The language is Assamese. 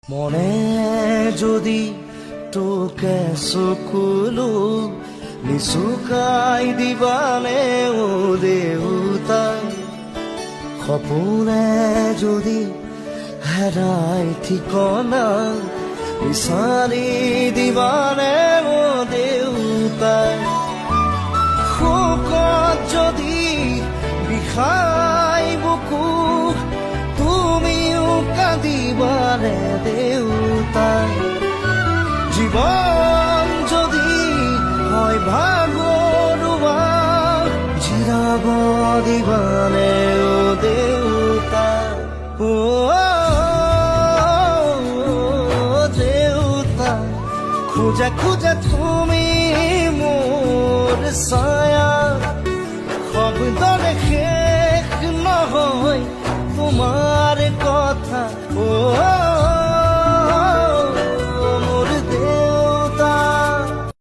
মনে যদি তোকে চকুলো নিচুকাই দিবানে ও দেউতা সপোনে যদি হেৰাই ঠিকনা বিচাৰি দিবানে ও দেউতা শোকত যদি বিষাই বুকু তুমিও কাঁদিবানে দেউতা জীবন যদি হয় ভাগৰুৱা জিৰাব দিবানে ও দেউতা ও দেউতা খোজা খোজা তুমি মোৰ ছায়া শব্দৰে শেষ নহয় তোমাৰ কথা